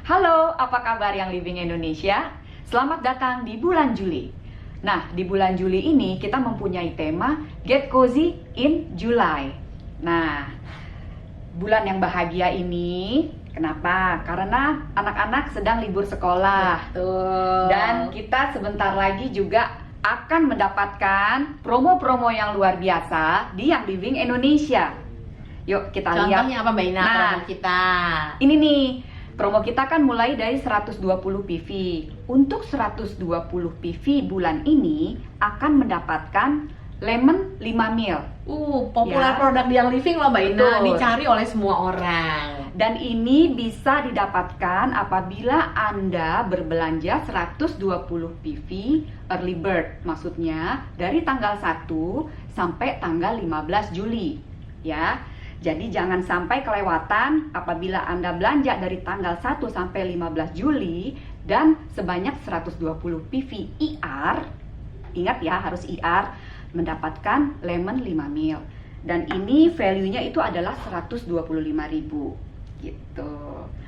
Halo, apa kabar yang Living Indonesia? Selamat datang di bulan Juli. Nah, di bulan Juli ini kita mempunyai tema Get Cozy in July. Nah, bulan yang bahagia ini, kenapa? Karena anak-anak sedang libur sekolah. Betul. Dan kita sebentar lagi juga akan mendapatkan promo-promo yang luar biasa di Yang Living Indonesia. Yuk kita lihat. Contohnya apa Mbak Ina, promo kita? Ini nih, promo kita kan mulai dari 120 PV. Untuk 120 PV bulan ini akan mendapatkan lemon 5 ml. Populer Ya. produk di Yang Living loh Mbak Ina, Betul. dicari oleh semua orang. Dan ini bisa didapatkan apabila Anda berbelanja 120 PV early bird. Maksudnya dari tanggal 1 sampai tanggal 15 Juli. Ya. Jadi jangan sampai kelewatan apabila Anda belanja dari tanggal 1 sampai 15 Juli dan sebanyak 120 PV IR. Ingat ya, harus IR, mendapatkan lemon 5 ml. Dan ini value-nya itu adalah 125.000 gitu.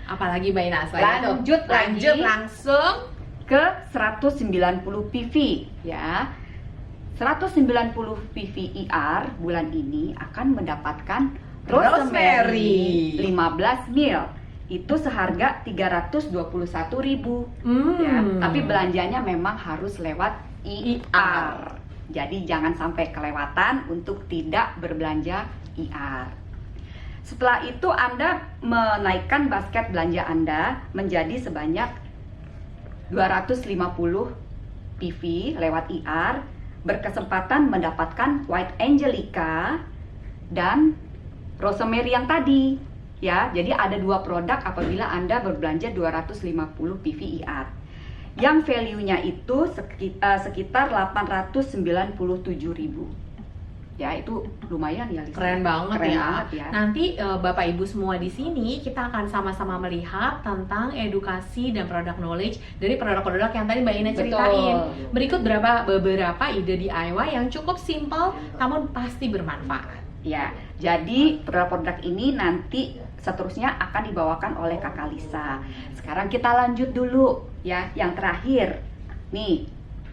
Apalagi Mbak Ina selain Lanjut itu? lagi. Langsung Ke 190 PV ya. 190 PV IR bulan ini akan mendapatkan rosemary 15 ml. Itu seharga 321.000 ya. Tapi belanjanya memang harus lewat IR. Jadi jangan sampai kelewatan untuk tidak berbelanja IR. Setelah itu Anda menaikkan basket belanja Anda menjadi sebanyak 250 PV lewat IR, berkesempatan mendapatkan White Angelica dan rosemary yang tadi. Ya, jadi ada dua produk apabila Anda berbelanja 250 PV IR. Yang value-nya itu sekitar 897.000. Ya, itu lumayan ya, Lisa. keren banget Keren ya. banget ya. Nanti Bapak Ibu semua di sini kita akan sama-sama melihat tentang edukasi dan produk knowledge dari produk-produk yang tadi Mbak Ina ceritain. Betul. Berikut beberapa ide DIY yang cukup simpel namun pasti bermanfaat. Ya, jadi produk-produk ini nanti seterusnya akan dibawakan oleh Kakak Lisa. Sekarang kita lanjut dulu ya, yang terakhir. Nih,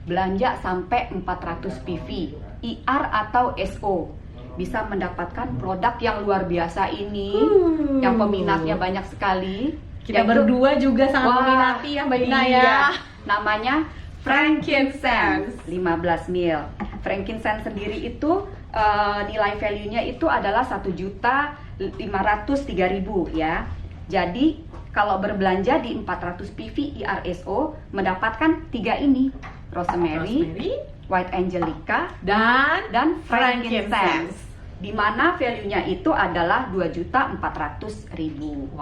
belanja sampai 400 PV, IR atau SO. Bisa mendapatkan produk yang luar biasa ini, yang peminatnya banyak sekali. Kita Yaitu- berdua juga sangat Wah, meminati ya Mbak Ina iya. ya. Namanya frankincense 15 ml. Frankincense sendiri itu nilai value-nya itu adalah 1.503.000 ya. Jadi kalau berbelanja di 400 PV IRSO mendapatkan 3 ini, rosemary, White Angelica, dan frankincense. Di mana value-nya itu adalah 2.400.000.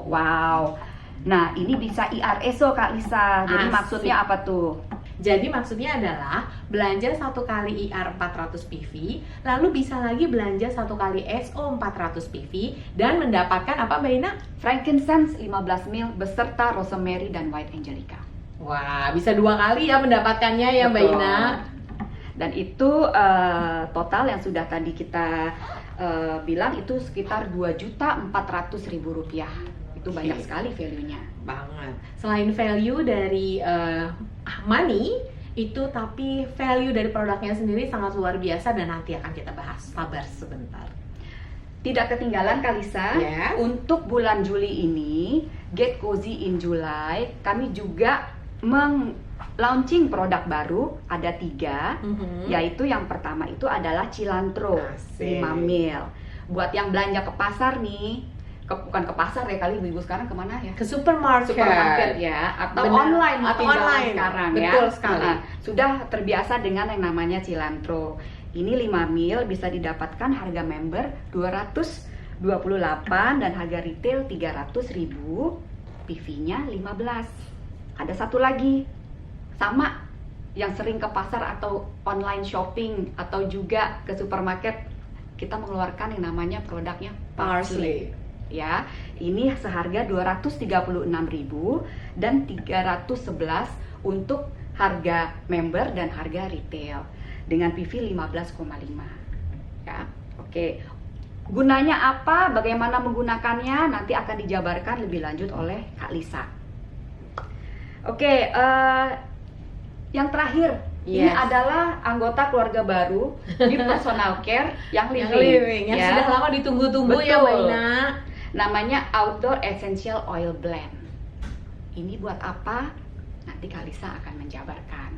Wow. Nah, ini bisa IRSO Kak Lisa. Jadi Asik. maksudnya apa tuh? Jadi maksudnya adalah belanja satu kali IR 400 PV, lalu bisa lagi belanja satu kali SO 400 PV dan mendapatkan apa Mbak Ina? Frankincense 15 ml beserta rosemary dan White Angelica. Wah, bisa 2 kali ya mendapatkannya ya Mbak Betul. Ina. Dan itu total yang sudah tadi kita bilang itu sekitar 2.400.000 rupiah. Itu banyak sekali value-nya. Banget. Selain value dari money itu, tapi value dari produknya sendiri sangat luar biasa dan nanti akan kita bahas. Sabar sebentar. Tidak ketinggalan Kak Lisa, Yes. untuk bulan Juli ini Get Cozy in July kami juga launching produk baru, ada 3, yaitu yang pertama itu adalah cilantro Asik. 5 ml. Buat yang belanja ke pasar nih, bukan ke pasar ya kali ibu sekarang kemana ya? Ke supermarket. Ya, atau Benar. online Atau mungkin zaman online. sekarang ya. Betul sekali. Nah, sudah terbiasa dengan yang namanya cilantro. Ini 5 ml bisa didapatkan harga member 228 dan harga retail 300.000, PV-nya 15. Ada satu lagi, sama yang sering ke pasar atau online shopping atau juga ke supermarket, kita mengeluarkan yang namanya produknya parsley. Ya, ini seharga 236.000 dan 311 untuk harga member dan harga retail dengan PV 15,5. Ya, oke. Gunanya apa? Bagaimana menggunakannya? Nanti akan dijabarkan lebih lanjut oleh Kak Lisa. Oke, yang terakhir, ini Yes. adalah anggota keluarga baru di personal care yang Yang living, living, yang ya. sudah lama ditunggu-tunggu ya Betul. Mbak Ina. Namanya Outdoor Essential Oil Blend. Ini buat apa? Nanti Kalisa akan menjabarkan.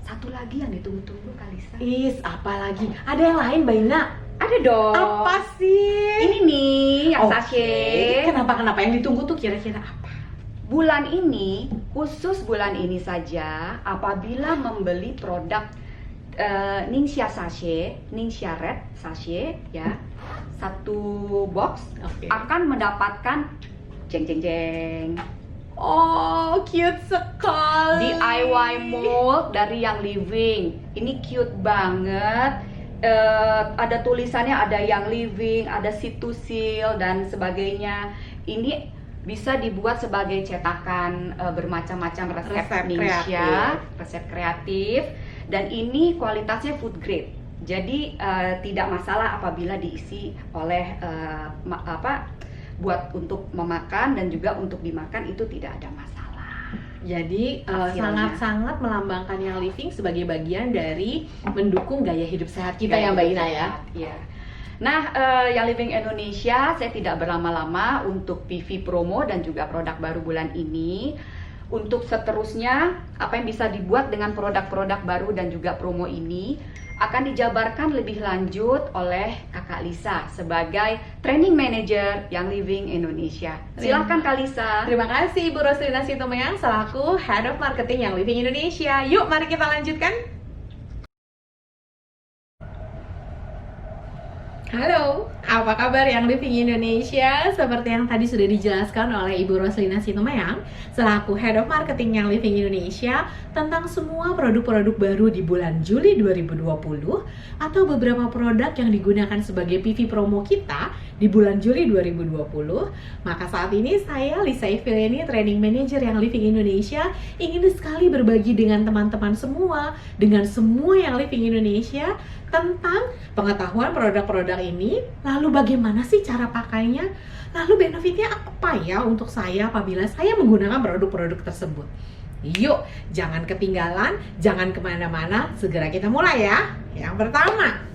Satu lagi yang ditunggu-tunggu Kalisa. Is, apa lagi? Ada yang lain Mbak Ina? Ada dong. Apa sih? Ini nih yang Oke, sachet. Kenapa yang ditunggu tuh kira-kira apa? Bulan ini, khusus bulan ini saja, apabila membeli produk Ningxia sachet, Ningxia Red sachet, ya, satu box Oke. akan mendapatkan jeng jeng jeng Oh, cute sekali. DIY mold dari Yang Living. Ini cute banget. Ada tulisannya, ada Yang Living, ada situ seal dan sebagainya. Ini bisa dibuat sebagai cetakan bermacam-macam resep Resep Ningxia, resep kreatif, dan ini kualitasnya food grade. Jadi tidak masalah apabila diisi oleh buat untuk memakan dan juga untuk dimakan, itu tidak ada masalah. Jadi Hasilnya. sangat-sangat melambangkan Yang Living sebagai bagian dari mendukung gaya hidup sehat kita ya Gaya Mbak hidup Ina ya. sehat, iya. Nah, Yang Living Indonesia, saya tidak berlama-lama untuk PV promo dan juga produk baru bulan ini. Untuk seterusnya, apa yang bisa dibuat dengan produk-produk baru dan juga promo ini akan dijabarkan lebih lanjut oleh Kakak Lisa sebagai Training Manager Yang Living Indonesia. Silakan Kak Lisa. Terima kasih Ibu Roslina Situmorang selaku Head of Marketing Yang Living Indonesia. Yuk, mari kita lanjutkan. Halo, apa kabar Yang Living Indonesia? Seperti yang tadi sudah dijelaskan oleh Ibu Roslina Situmorang selaku Head of Marketing Yang Living Indonesia tentang semua produk-produk baru di bulan Juli 2020 atau beberapa produk yang digunakan sebagai PV promo kita di bulan Juli 2020. Maka saat ini saya Lisa Eviliani, Training Manager Yang Living Indonesia, ingin sekali berbagi dengan teman-teman semua, dengan semua Yang Living Indonesia tentang pengetahuan produk-produk ini, lalu bagaimana sih cara pakainya, lalu benefitnya apa ya untuk saya apabila saya menggunakan produk-produk tersebut. Yuk, jangan ketinggalan, jangan kemana-mana, segera kita mulai ya. Yang pertama,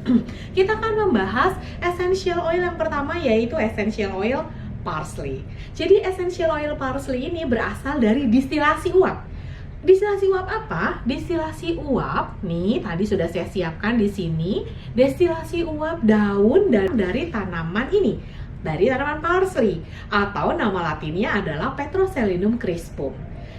kita akan membahas essential oil yang pertama, yaitu essential oil parsley. Jadi essential oil parsley ini berasal dari distilasi uap. Distilasi uap apa? Distilasi uap nih tadi sudah saya siapkan di sini. Destilasi uap daun dan dari tanaman ini, dari tanaman parsley, atau nama latinnya adalah Petroselinum crispum.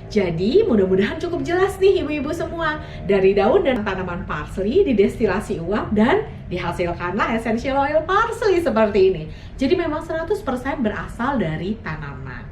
Jadi mudah-mudahan cukup jelas nih ibu-ibu semua. Dari daun dan tanaman parsley didestilasi uap dan dihasilkanlah essential oil parsley seperti ini. Jadi memang 100% berasal dari tanaman.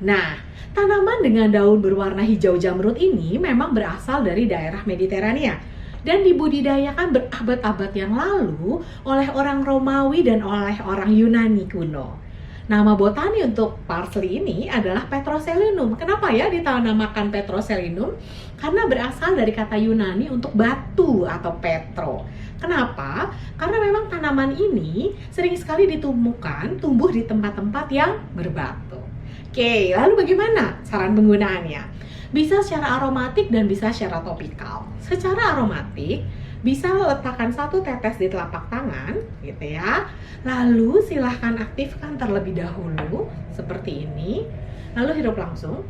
Nah, tanaman dengan daun berwarna hijau jamrut ini memang berasal dari daerah Mediterania dan dibudidayakan berabad-abad yang lalu oleh orang Romawi dan oleh orang Yunani kuno. Nama botani untuk parsley ini adalah Petroselinum. Kenapa ya dinamakan Petroselinum? Karena berasal dari kata Yunani untuk batu atau petro. Kenapa? Karena memang tanaman ini sering sekali ditemukan tumbuh di tempat-tempat yang berbatu. Oke, lalu bagaimana saran penggunaannya? Bisa secara aromatik dan bisa secara topikal. Secara aromatik, bisa letakkan 1 tetes di telapak tangan, gitu ya. Lalu silahkan aktifkan terlebih dahulu, seperti ini. Lalu hirup langsung.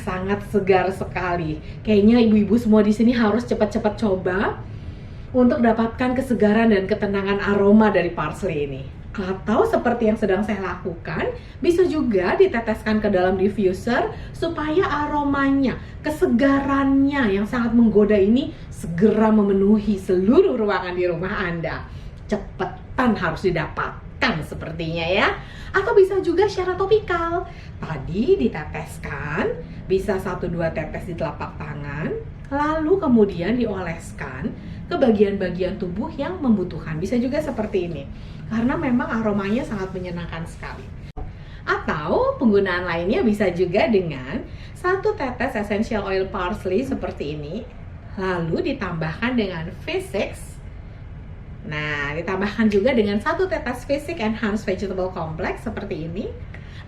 Sangat segar sekali. Kayaknya ibu-ibu semua di sini harus cepat-cepat coba untuk dapatkan kesegaran dan ketenangan aroma dari parsley ini. Atau seperti yang sedang saya lakukan, bisa juga diteteskan ke dalam diffuser supaya aromanya, kesegarannya yang sangat menggoda ini segera memenuhi seluruh ruangan di rumah Anda. Cepetan harus didapatkan sepertinya ya. Atau bisa juga secara topikal. Tadi diteteskan, bisa 1-2 tetes di telapak tangan, lalu kemudian dioleskan ke bagian-bagian tubuh yang membutuhkan. Bisa juga seperti ini. Karena memang aromanya sangat menyenangkan sekali. Atau penggunaan lainnya bisa juga dengan 1 tetes essential oil parsley seperti ini, lalu ditambahkan dengan V6 Nah, ditambahkan juga dengan 1 tetes Physic Enhanced Vegetable Complex seperti ini.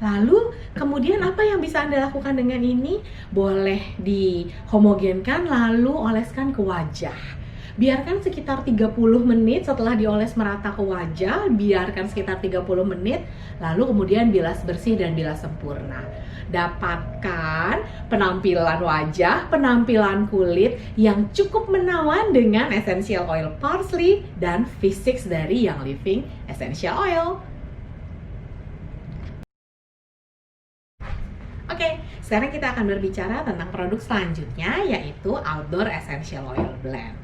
Lalu, kemudian apa yang bisa Anda lakukan dengan ini? Boleh dihomogenkan lalu oleskan ke wajah. Biarkan sekitar 30 menit setelah dioles merata ke wajah, biarkan sekitar 30 menit, lalu kemudian bilas bersih dan bilas sempurna. Dapatkan penampilan wajah, penampilan kulit yang cukup menawan dengan essential oil parsley dan Physics dari Young Living Essential Oil. Oke, sekarang kita akan berbicara tentang produk selanjutnya, yaitu Outdoor Essential Oil Blend.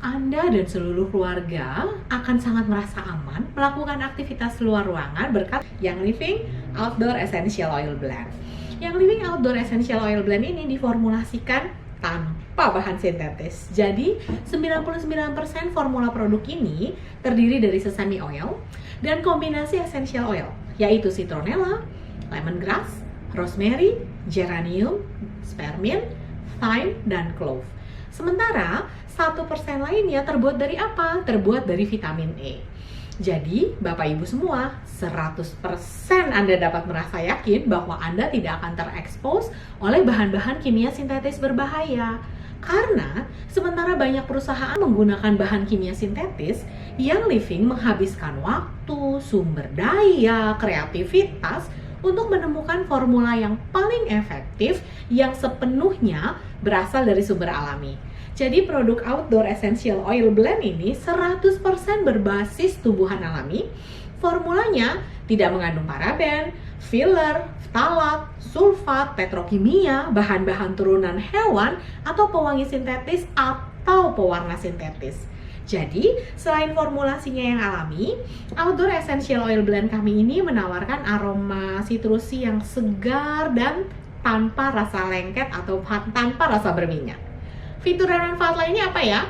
Anda dan seluruh keluarga akan sangat merasa aman melakukan aktivitas luar ruangan berkat Young Living Outdoor Essential Oil Blend. Young Living Outdoor Essential Oil Blend ini diformulasikan tanpa bahan sintetis. Jadi, 99% formula produk ini terdiri dari sesame oil dan kombinasi essential oil, yaitu citronella, lemongrass, rosemary, geranium, spearmint, thyme, dan clove. Sementara 1% lainnya terbuat dari apa? Terbuat dari vitamin E. Jadi, Bapak Ibu semua, 100% Anda dapat merasa yakin bahwa Anda tidak akan terekspos oleh bahan-bahan kimia sintetis berbahaya. Karena sementara banyak perusahaan menggunakan bahan kimia sintetis, Young Living menghabiskan waktu, sumber daya, kreativitas untuk menemukan formula yang paling efektif yang sepenuhnya berasal dari sumber alami. Jadi produk Outdoor Essential Oil Blend ini 100% berbasis tumbuhan alami. Formulanya tidak mengandung paraben, filler, ftalat, sulfat, petrokimia, bahan-bahan turunan hewan, atau pewangi sintetis atau pewarna sintetis. Jadi, selain formulasinya yang alami, Outdoor Essential Oil Blend kami ini menawarkan aroma sitrusi yang segar dan tanpa rasa lengket atau tanpa rasa berminyak. Fitur dan manfaat lainnya apa ya?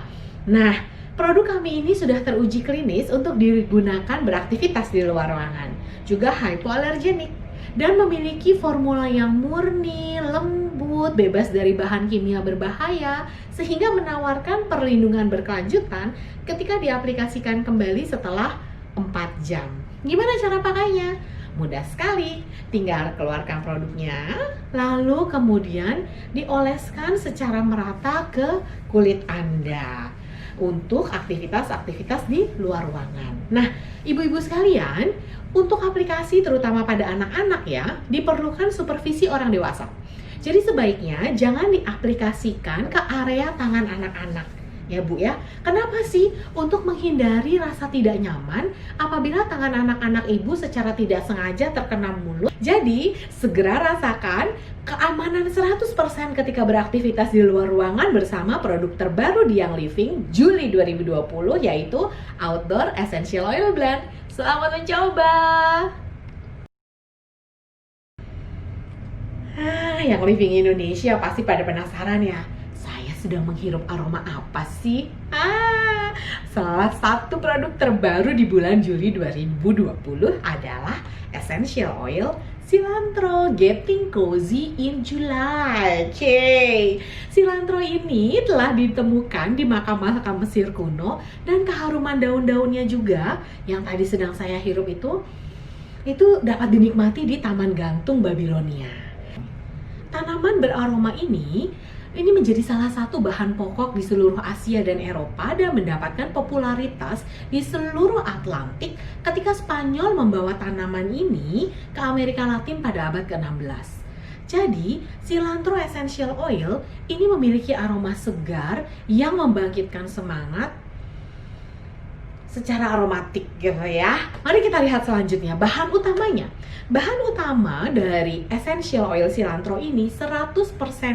Nah, produk kami ini sudah teruji klinis untuk digunakan beraktivitas di luar ruangan. Juga hypoallergenic dan memiliki formula yang murni, lembut, bebas dari bahan kimia berbahaya, sehingga menawarkan perlindungan berkelanjutan ketika diaplikasikan kembali setelah 4 jam. Gimana cara pakainya? Mudah sekali, tinggal keluarkan produknya, lalu kemudian dioleskan secara merata ke kulit Anda untuk aktivitas-aktivitas di luar ruangan. Nah, ibu-ibu sekalian, untuk aplikasi terutama pada anak-anak ya, diperlukan supervisi orang dewasa. Jadi sebaiknya jangan diaplikasikan ke area tangan anak-anak. Ya Bu ya, kenapa sih? Untuk menghindari rasa tidak nyaman apabila tangan anak-anak ibu secara tidak sengaja terkena mulut. Jadi, segera rasakan keamanan 100% ketika beraktivitas di luar ruangan bersama produk terbaru di Young Living Juli 2020, yaitu Outdoor Essential Oil Blend. Selamat mencoba! Young Living Indonesia pasti pada penasaran ya, sedang menghirup aroma apa sih? Salah satu produk terbaru di bulan Juli 2020 adalah Essential Oil Cilantro Getting Cozy in July. Cilantro ini telah ditemukan di makam-makam Mesir kuno dan keharuman daun-daunnya juga yang tadi sedang saya hirup itu dapat dinikmati di Taman Gantung Babilonia. Tanaman beraroma ini menjadi salah satu bahan pokok di seluruh Asia dan Eropa dan mendapatkan popularitas di seluruh Atlantik ketika Spanyol membawa tanaman ini ke Amerika Latin pada abad ke-16. Jadi, cilantro essential oil ini memiliki aroma segar yang membangkitkan semangat secara aromatik gitu ya. Mari kita lihat selanjutnya bahan utamanya. Bahan utama dari essential oil cilantro ini 100%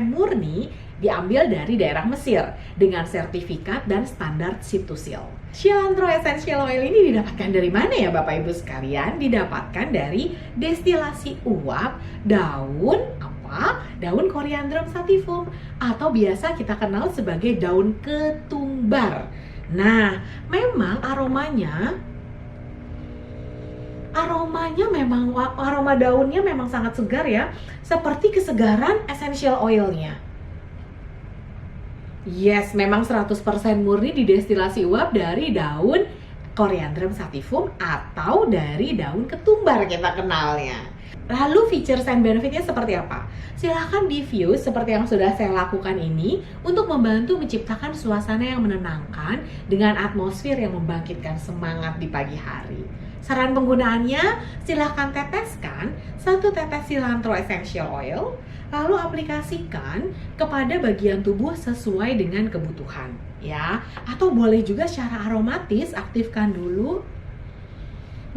murni diambil dari daerah Mesir dengan sertifikat dan standar Citusil. Cilantro essential oil ini didapatkan dari mana ya Bapak Ibu sekalian? Didapatkan dari destilasi uap daun daun Coriandrum sativum atau biasa kita kenal sebagai daun ketumbar. Nah, memang aromanya memang aroma daunnya memang sangat segar ya, seperti kesegaran essential oilnya. Yes, memang 100% murni didestilasi uap dari daun Coriandrum sativum atau dari daun ketumbar kita kenalnya. Lalu features and benefitnya seperti apa? Silahkan diffuse seperti yang sudah saya lakukan ini untuk membantu menciptakan suasana yang menenangkan dengan atmosfer yang membangkitkan semangat di pagi hari. Saran penggunaannya, silahkan teteskan 1 tetes cilantro essential oil, lalu aplikasikan kepada bagian tubuh sesuai dengan kebutuhan, ya. Atau boleh juga secara aromatis, aktifkan dulu,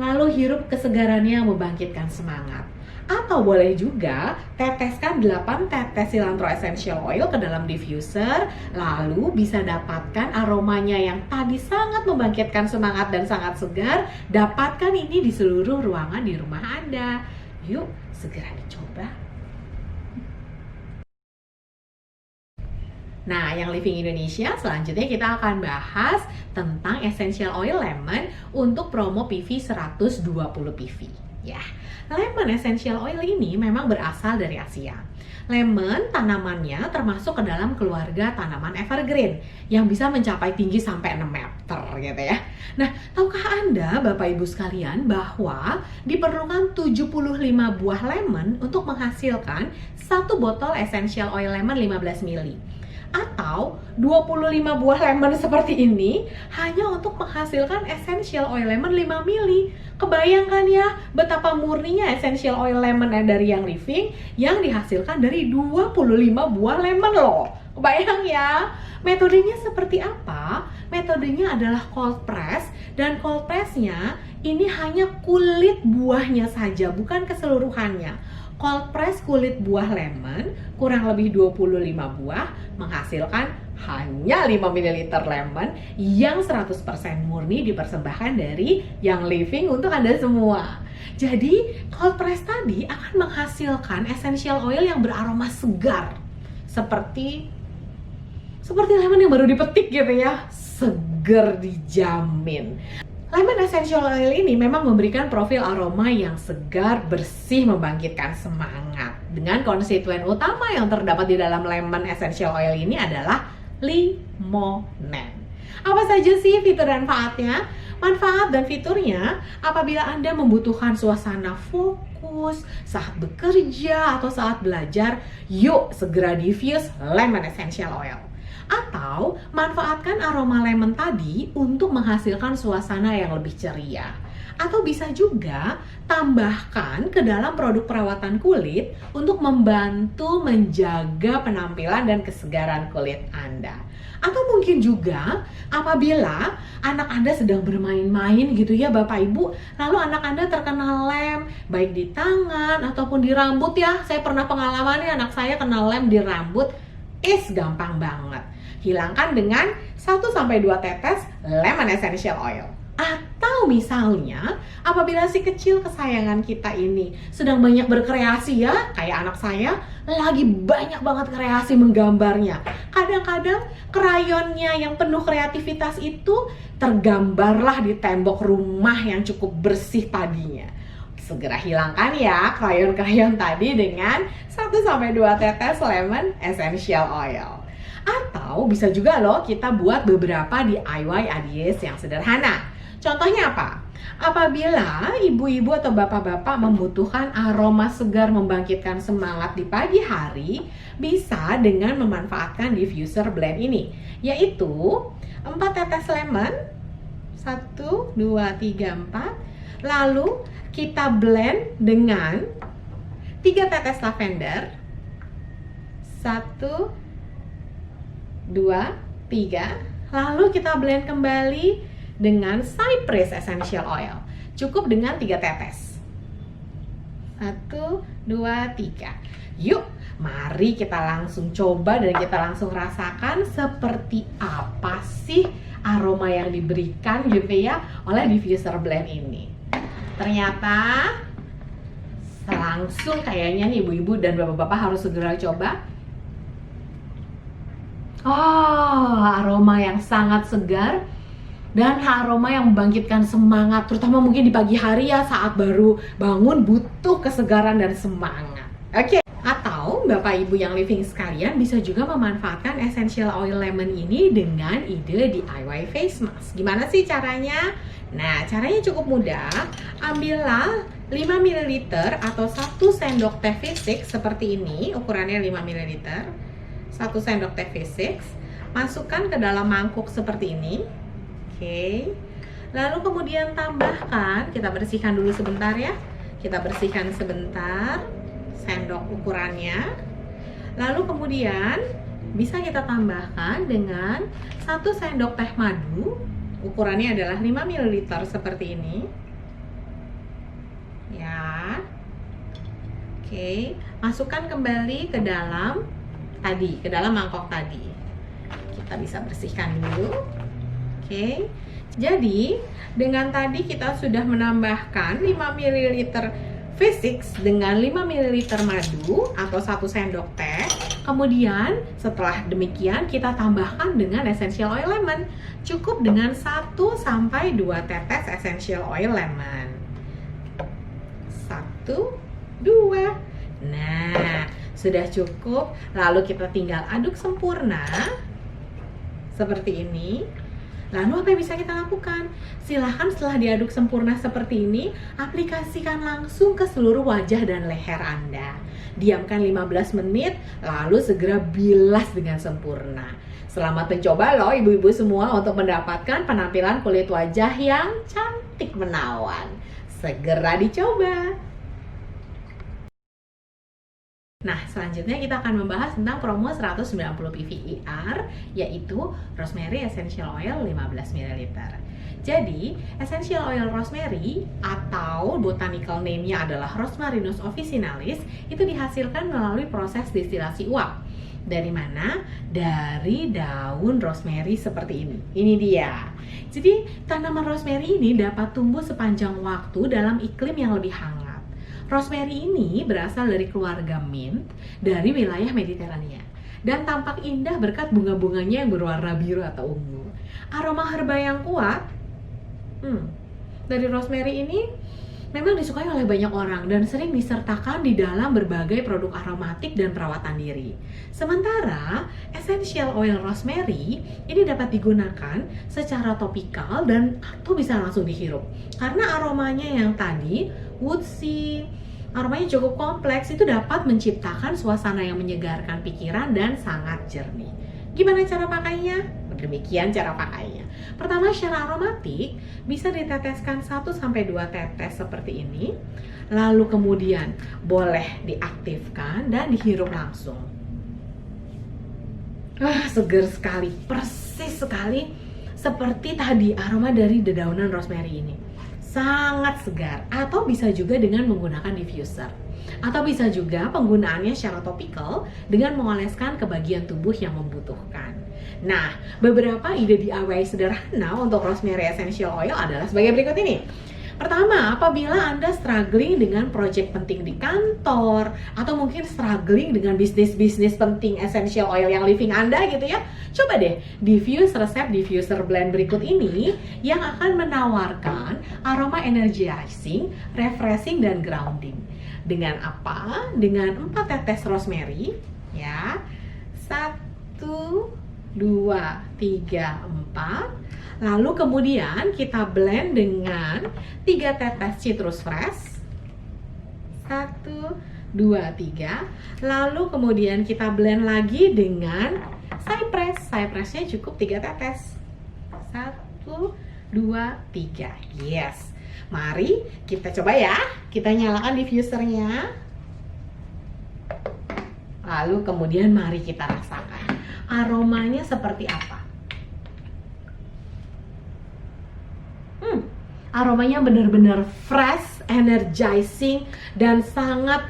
lalu hirup kesegarannya yang membangkitkan semangat. Atau boleh juga teteskan 8 tetes cilantro essential oil ke dalam diffuser, lalu bisa dapatkan aromanya yang tadi sangat membangkitkan semangat dan sangat segar. Dapatkan ini di seluruh ruangan di rumah Anda. Yuk, segera dicoba. Nah, yang Living Indonesia selanjutnya kita akan bahas tentang essential oil lemon untuk promo PV 120 PV. Ya, lemon essential oil ini memang berasal dari Asia. Lemon tanamannya termasuk ke dalam keluarga tanaman evergreen yang bisa mencapai tinggi sampai 6 meter gitu ya. Nah, tahukah Anda Bapak Ibu sekalian bahwa diperlukan 75 buah lemon untuk menghasilkan 1 botol essential oil lemon 15 ml? Atau 25 buah lemon seperti ini hanya untuk menghasilkan essential oil lemon 5 ml. Kebayangkan ya betapa murninya essential oil lemon dari yang Living yang dihasilkan dari 25 buah lemon loh. Kebayang ya? Metodenya seperti apa? Metodenya adalah cold press, dan cold pressnya ini hanya kulit buahnya saja, bukan keseluruhannya. Cold press kulit buah lemon kurang lebih 25 buah menghasilkan hanya 5 ml lemon yang 100% murni dipersembahkan dari yang Living untuk Anda semua. Jadi cold press tadi akan menghasilkan essential oil yang beraroma segar seperti lemon yang baru dipetik gitu ya. Seger dijamin. Lemon essential oil ini memang memberikan profil aroma yang segar, bersih, membangkitkan semangat. Dengan konstituen utama yang terdapat di dalam lemon essential oil ini adalah limonen. Apa saja sih fitur dan manfaatnya? Manfaat dan fiturnya apabila Anda membutuhkan suasana fokus saat bekerja atau saat belajar, yuk segera diffuse lemon essential oil. Atau manfaatkan aroma lemon tadi untuk menghasilkan suasana yang lebih ceria. Atau bisa juga tambahkan ke dalam produk perawatan kulit untuk membantu menjaga penampilan dan kesegaran kulit Anda. Atau mungkin juga apabila anak Anda sedang bermain-main gitu ya Bapak Ibu, lalu anak Anda terkena lem baik di tangan ataupun di rambut ya. Saya pernah pengalamannya anak saya kena lem di rambut, gampang banget. Hilangkan dengan 1-2 tetes lemon essential oil. Atau misalnya apabila si kecil kesayangan kita ini sedang banyak berkreasi ya, kayak anak saya lagi banyak banget kreasi menggambarnya. Kadang-kadang krayonnya yang penuh kreativitas itu tergambarlah di tembok rumah yang cukup bersih tadinya. Segera hilangkan ya krayon-krayon tadi dengan 1-2 tetes lemon essential oil. Atau bisa juga loh kita buat beberapa DIY ideas yang sederhana. Contohnya apa? Apabila ibu-ibu atau bapak-bapak membutuhkan aroma segar membangkitkan semangat di pagi hari, bisa dengan memanfaatkan diffuser blend ini, yaitu 4 tetes lemon, 1, 2, 3, 4. Lalu kita blend dengan 3 tetes lavender, 1, 2, 3. Lalu kita blend kembali dengan cypress essential oil. Cukup dengan 3 tetes. 1, 2, 3. Yuk, mari kita langsung coba dan kita langsung rasakan seperti apa sih aroma yang diberikan gitu ya oleh diffuser blend ini. Ternyata langsung kayaknya nih ibu-ibu dan bapak-bapak harus segera coba. Aroma yang sangat segar dan aroma yang membangkitkan semangat, terutama mungkin di pagi hari ya saat baru bangun butuh kesegaran dan semangat. Oke. Atau Bapak Ibu yang Living sekalian bisa juga memanfaatkan essential oil lemon ini dengan ide DIY face mask. Gimana sih caranya? Nah, caranya cukup mudah. Ambillah 5 ml atau 1 sendok teh V6 seperti ini, ukurannya 5 ml. 1 sendok teh V6, masukkan ke dalam mangkuk seperti ini. Oke. Lalu kemudian tambahkan, kita bersihkan dulu sebentar ya. Kita bersihkan sebentar sendok ukurannya. Lalu kemudian bisa kita tambahkan dengan 1 sendok teh madu. Ukurannya adalah 5 ml seperti ini. Ya. Oke, masukkan kembali ke dalam mangkok tadi. Kita bisa bersihkan dulu. Oke. Jadi, dengan tadi kita sudah menambahkan 5 ml V6 dengan 5 ml madu atau 1 sendok teh. Kemudian setelah demikian kita tambahkan dengan essential oil lemon. Cukup dengan 1 sampai 2 tetes essential oil lemon. 1, 2. Nah, sudah cukup. Lalu kita tinggal aduk sempurna seperti ini. Lalu apa yang bisa kita lakukan? Silahkan setelah diaduk sempurna seperti ini, aplikasikan langsung ke seluruh wajah dan leher Anda. Diamkan 15 menit, lalu segera bilas dengan sempurna. Selamat mencoba loh ibu-ibu semua untuk mendapatkan penampilan kulit wajah yang cantik menawan. Segera dicoba! Nah, selanjutnya kita akan membahas tentang promo 190 PVER, yaitu Rosemary Essential Oil 15 ml. Jadi, Essential Oil Rosemary atau botanical name-nya adalah Rosmarinus officinalis, itu dihasilkan melalui proses destilasi uap. Dari mana? Dari daun rosemary seperti ini. Ini dia. Jadi, tanaman rosemary ini dapat tumbuh sepanjang waktu dalam iklim yang lebih hangat. Rosemary ini berasal dari keluarga mint dari wilayah Mediterania dan tampak indah berkat bunga-bunganya yang berwarna biru atau ungu. Aroma herba yang kuat dari rosemary ini memang disukai oleh banyak orang dan sering disertakan di dalam berbagai produk aromatik dan perawatan diri. Sementara essential oil rosemary ini dapat digunakan secara topikal dan atau bisa langsung dihirup. Karena aromanya yang tadi woodsy, aromanya cukup kompleks, itu dapat menciptakan suasana yang menyegarkan pikiran dan sangat jernih. Gimana cara pakainya? Demikian cara pakainya. Pertama, secara aromatik bisa diteteskan 1-2 tetes seperti ini. Lalu kemudian boleh diaktifkan dan dihirup langsung. Seger sekali, persis sekali seperti tadi aroma dari dedaunan rosemary ini. Sangat segar. Atau bisa juga dengan menggunakan diffuser. Atau bisa juga penggunaannya secara topikal dengan mengoleskan ke bagian tubuh yang membutuhkan. Nah, beberapa ide DIY sederhana untuk rosemary essential oil adalah sebagai berikut ini. Pertama, apabila Anda struggling dengan project penting di kantor atau mungkin struggling dengan bisnis-bisnis penting essential oil yang living Anda gitu ya, coba deh diffuse resep diffuser blend berikut ini yang akan menawarkan aroma energizing, refreshing, dan grounding. Dengan apa? Dengan 4 tetes rosemary ya. 1, 2, 3, 4. Lalu kemudian kita blend dengan 3 tetes citrus fresh. 1, 2, 3. Lalu kemudian kita blend lagi dengan cypress. Cypressnya cukup 3 tetes. 1, 2, 3. Yes. Mari kita coba ya. Kita nyalakan diffusernya. Lalu kemudian mari kita rasakan aromanya seperti apa. Aromanya benar-benar fresh, energizing, dan sangat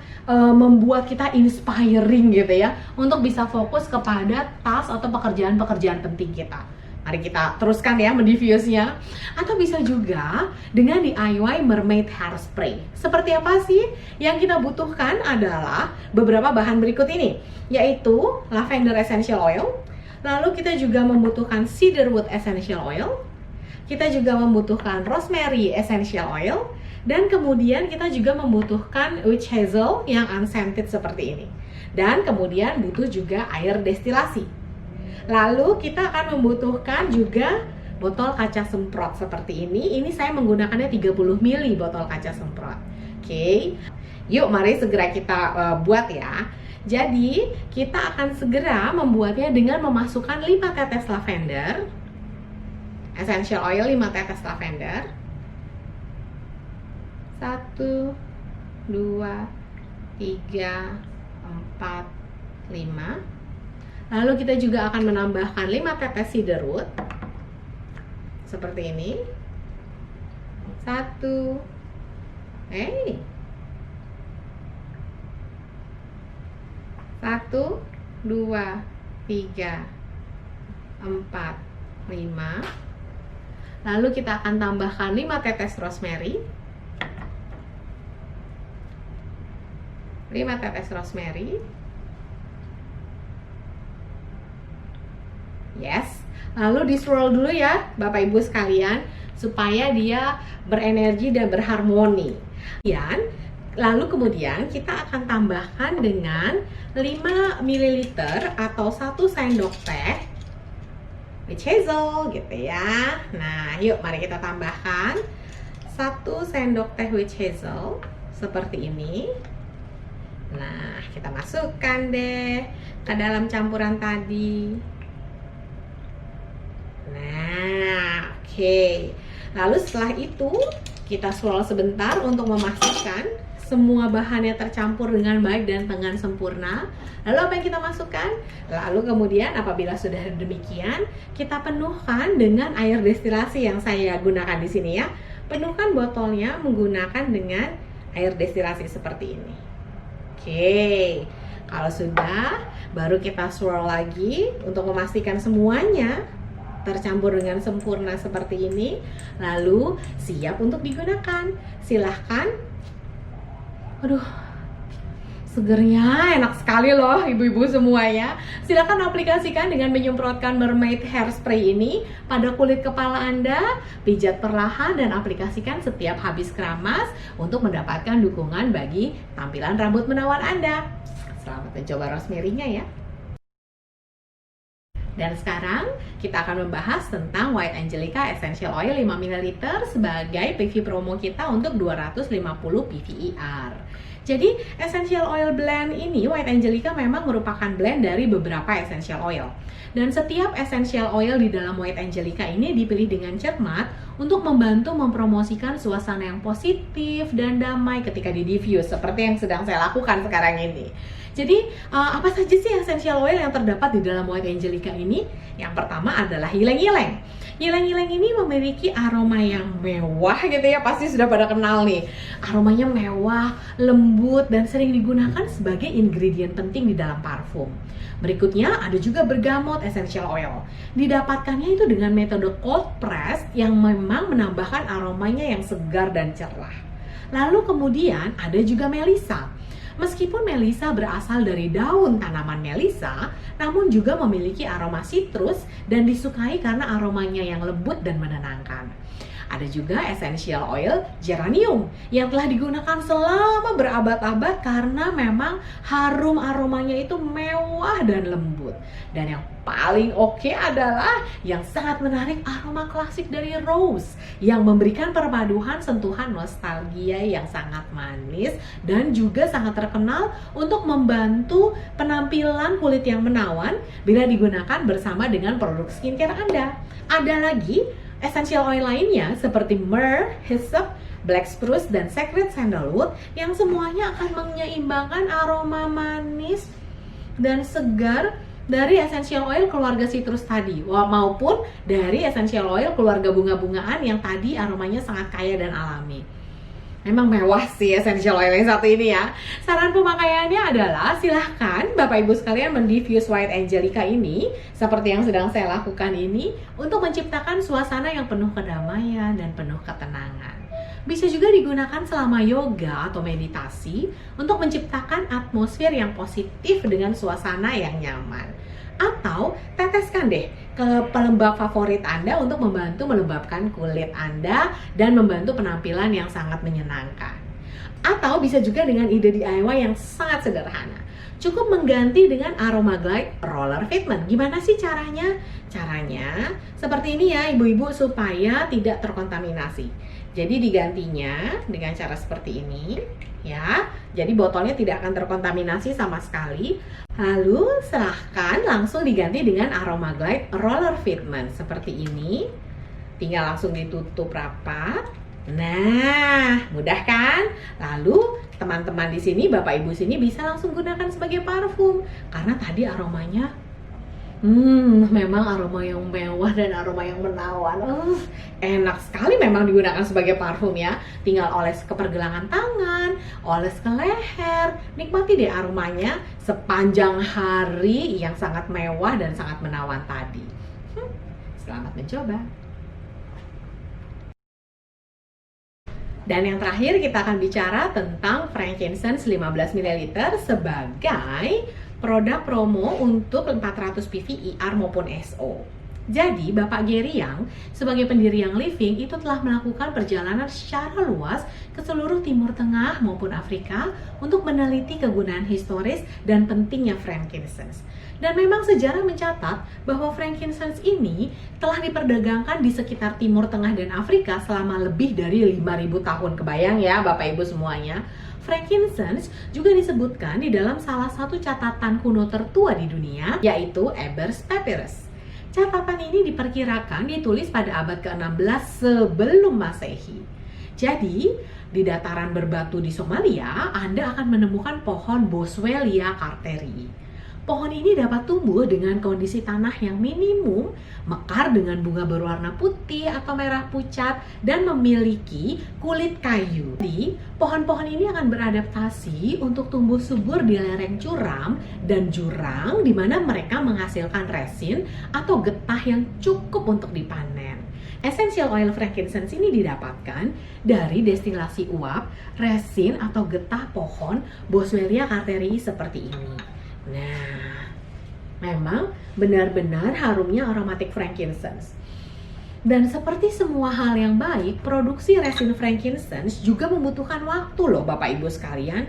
membuat kita inspiring gitu ya, untuk bisa fokus kepada task atau pekerjaan-pekerjaan penting kita. Mari kita teruskan ya mendiffuse-nya. Atau bisa juga dengan DIY mermaid hairspray. Seperti apa sih? Yang kita butuhkan adalah beberapa bahan berikut ini, yaitu lavender essential oil. Lalu kita juga membutuhkan cedarwood essential oil. Kita juga membutuhkan rosemary essential oil, dan kemudian kita juga membutuhkan witch hazel yang unscented seperti ini. Dan kemudian butuh juga air destilasi. Lalu kita akan membutuhkan juga botol kaca semprot seperti ini saya menggunakannya 30 ml botol kaca semprot. Oke, yuk mari segera kita buat ya. Jadi kita akan segera membuatnya dengan memasukkan 5 tetes lavender, essential oil 5 tetes lavender. 1, 2, 3, 4, 5. Lalu kita juga akan menambahkan 5 tetes cedarwood seperti ini. 1, 2, 3, 4, 5. Lalu kita akan tambahkan 5 tetes rosemary. 5 tetes rosemary. Yes. Lalu di swirl dulu ya Bapak Ibu sekalian supaya dia berenergi dan berharmoni. Lalu kemudian kita akan tambahkan dengan 5 ml atau 1 sendok teh witch hazel gitu ya. Nah, yuk mari kita tambahkan 1 sendok teh witch hazel seperti ini. Nah, kita masukkan deh ke dalam campuran tadi. Nah, oke. Lalu setelah itu kita swirl sebentar untuk memastikan semua bahannya tercampur dengan baik dan dengan sempurna. Lalu apa yang kita masukkan? Lalu kemudian apabila sudah demikian, kita penuhkan dengan air destilasi yang saya gunakan di sini ya. Penuhkan botolnya menggunakan dengan air destilasi seperti ini. Oke. Kalau sudah, baru kita swirl lagi untuk memastikan semuanya tercampur dengan sempurna seperti ini. Lalu siap untuk digunakan. Silahkan. Aduh, segernya enak sekali loh ibu-ibu semuanya. Silahkan aplikasikan dengan menyemprotkan Mermaid Hairspray ini pada kulit kepala Anda. Pijat perlahan dan aplikasikan setiap habis keramas untuk mendapatkan dukungan bagi tampilan rambut menawan Anda. Selamat mencoba rosemary-nya ya. Dan sekarang kita akan membahas tentang White Angelica Essential Oil 5 ml sebagai PV promo kita untuk 250 PVER. Jadi Essential Oil Blend ini, White Angelica memang merupakan blend dari beberapa essential oil. Dan setiap essential oil di dalam White Angelica ini dipilih dengan cermat untuk membantu mempromosikan suasana yang positif dan damai ketika di diffuse, seperti yang sedang saya lakukan sekarang ini. Jadi apa saja sih essential oil yang terdapat di dalam White Angelica ini? Yang pertama adalah ylang-ylang. Ylang-ylang ini memiliki aroma yang mewah gitu ya, pasti sudah pada kenal nih. Aromanya mewah, lembut, dan sering digunakan sebagai ingredient penting di dalam parfum. Berikutnya ada juga bergamot essential oil. Didapatkannya itu dengan metode cold press yang memang menambahkan aromanya yang segar dan cerah. Lalu kemudian ada juga melisa. Meskipun melisa berasal dari daun tanaman melisa, namun juga memiliki aroma citrus dan disukai karena aromanya yang lembut dan menenangkan. Ada juga essential oil geranium yang telah digunakan selama berabad-abad karena memang harum aromanya itu mewah dan lembut. Dan yang paling oke adalah yang sangat menarik, aroma klasik dari rose yang memberikan perpaduan sentuhan nostalgia yang sangat manis dan juga sangat terkenal untuk membantu penampilan kulit yang menawan bila digunakan bersama dengan produk skincare Anda. Ada lagi essential oil lainnya seperti myrrh, hyssop, black spruce, dan sacred sandalwood yang semuanya akan menyeimbangkan aroma manis dan segar dari essential oil keluarga citrus tadi, maupun dari essential oil keluarga bunga-bungaan yang tadi aromanya sangat kaya dan alami. Memang mewah sih essential oil yang satu ini ya. Saran pemakaiannya adalah silahkan Bapak Ibu sekalian mendiffuse White Angelica ini seperti yang sedang saya lakukan ini untuk menciptakan suasana yang penuh kedamaian dan penuh ketenangan. Bisa juga digunakan selama yoga atau meditasi untuk menciptakan atmosfer yang positif dengan suasana yang nyaman. Atau teteskan deh ke pelembab favorit Anda untuk membantu melembabkan kulit Anda dan membantu penampilan yang sangat menyenangkan. Atau bisa juga dengan ide DIY yang sangat sederhana. Cukup mengganti dengan Aroma Glide Roller Fitment. Gimana sih caranya? Caranya seperti ini ya ibu-ibu, supaya tidak terkontaminasi. Jadi digantinya dengan cara seperti ini ya. Jadi botolnya tidak akan terkontaminasi sama sekali. Lalu silahkan langsung diganti dengan Aroma Glide Roller Fitment seperti ini. Tinggal langsung ditutup rapat. Nah, mudah kan? Lalu teman-teman di sini, Bapak Ibu sini bisa langsung gunakan sebagai parfum karena tadi aromanya memang aroma yang mewah dan aroma yang menawan. Enak sekali memang digunakan sebagai parfum ya. Tinggal oles ke pergelangan tangan, oles ke leher. Nikmati deh aromanya sepanjang hari yang sangat mewah dan sangat menawan tadi. Selamat mencoba. Dan yang terakhir kita akan bicara tentang frankincense 15 ml sebagai produk promo untuk 400 PV IR maupun SO. Jadi Bapak Gary Young sebagai pendiri Young Living itu telah melakukan perjalanan secara luas ke seluruh Timur Tengah maupun Afrika untuk meneliti kegunaan historis dan pentingnya frankincense. Dan memang sejarah mencatat bahwa frankincense ini telah diperdagangkan di sekitar Timur Tengah dan Afrika selama lebih dari 5.000 tahun. Kebayang ya Bapak Ibu semuanya. Frankincense juga disebutkan di dalam salah satu catatan kuno tertua di dunia, yaitu Ebers Papyrus. Catatan ini diperkirakan ditulis pada abad ke-16 sebelum Masehi. Jadi, di dataran berbatu di Somalia, Anda akan menemukan pohon Boswellia carteri. Pohon ini dapat tumbuh dengan kondisi tanah yang minimum, mekar dengan bunga berwarna putih atau merah pucat, dan memiliki kulit kayu. Jadi, pohon-pohon ini akan beradaptasi untuk tumbuh subur di lereng curam dan jurang, di mana mereka menghasilkan resin atau getah yang cukup untuk dipanen. Essential oil frankincense ini didapatkan dari destilasi uap, resin atau getah pohon Boswellia carteri seperti ini. Nah, memang benar-benar harumnya aromatic frankincense. Dan seperti semua hal yang baik, produksi resin frankincense juga membutuhkan waktu loh Bapak Ibu sekalian.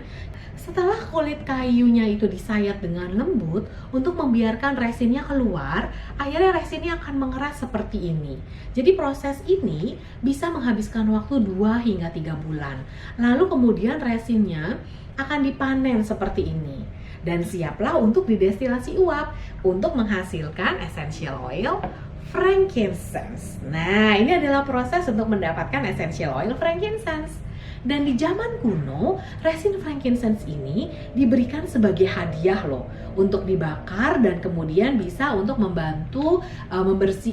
Setelah kulit kayunya itu disayat dengan lembut untuk membiarkan resinnya keluar, akhirnya resinnya akan mengeras seperti ini. Jadi proses ini bisa menghabiskan waktu 2 hingga 3 bulan. Lalu kemudian resinnya akan dipanen seperti ini. Dan siaplah untuk didestilasi uap untuk menghasilkan essential oil frankincense. Nah, ini adalah proses untuk mendapatkan essential oil frankincense. Dan di zaman kuno, resin frankincense ini diberikan sebagai hadiah loh untuk dibakar dan kemudian bisa untuk membantu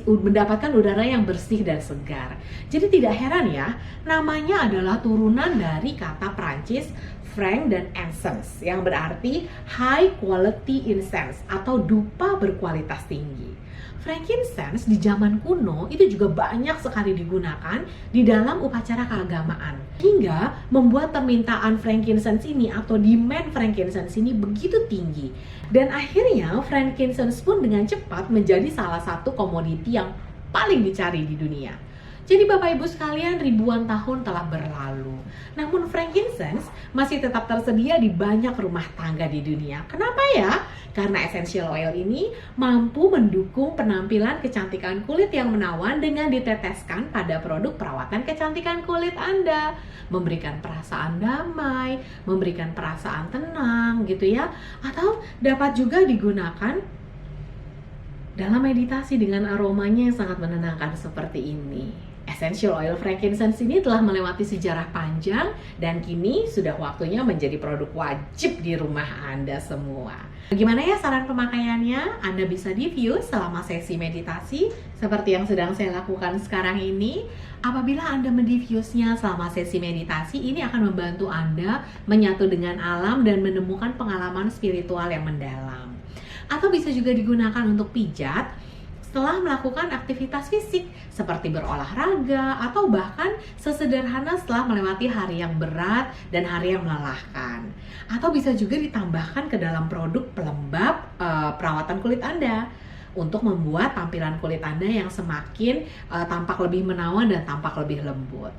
mendapatkan udara yang bersih dan segar. Jadi tidak heran ya, namanya adalah turunan dari kata Prancis franc dan essence yang berarti high quality incense atau dupa berkualitas tinggi. Frankincense di zaman kuno itu juga banyak sekali digunakan di dalam upacara keagamaan, hingga membuat permintaan frankincense ini atau demand frankincense ini begitu tinggi. Dan akhirnya frankincense pun dengan cepat menjadi salah satu komoditi yang paling dicari di dunia. Jadi Bapak Ibu sekalian, ribuan tahun telah berlalu. Namun frankincense masih tetap tersedia di banyak rumah tangga di dunia. Kenapa ya? Karena essential oil ini mampu mendukung penampilan kecantikan kulit yang menawan dengan diteteskan pada produk perawatan kecantikan kulit Anda. Memberikan perasaan damai, memberikan perasaan tenang gitu ya. Atau dapat juga digunakan dalam meditasi dengan aromanya yang sangat menenangkan seperti ini. Essential oil frankincense ini telah melewati sejarah panjang dan kini sudah waktunya menjadi produk wajib di rumah Anda semua. Bagaimana ya saran pemakaiannya? Anda bisa diffuse selama sesi meditasi seperti yang sedang saya lakukan sekarang ini. Apabila Anda mendiffuse-nya selama sesi meditasi, ini akan membantu Anda menyatu dengan alam dan menemukan pengalaman spiritual yang mendalam. Atau bisa juga digunakan untuk pijat setelah melakukan aktivitas fisik seperti berolahraga atau bahkan sesederhana setelah melewati hari yang berat dan hari yang melelahkan. Atau bisa juga ditambahkan ke dalam produk pelembab perawatan kulit Anda untuk membuat tampilan kulit Anda yang semakin tampak lebih menawan dan tampak lebih lembut.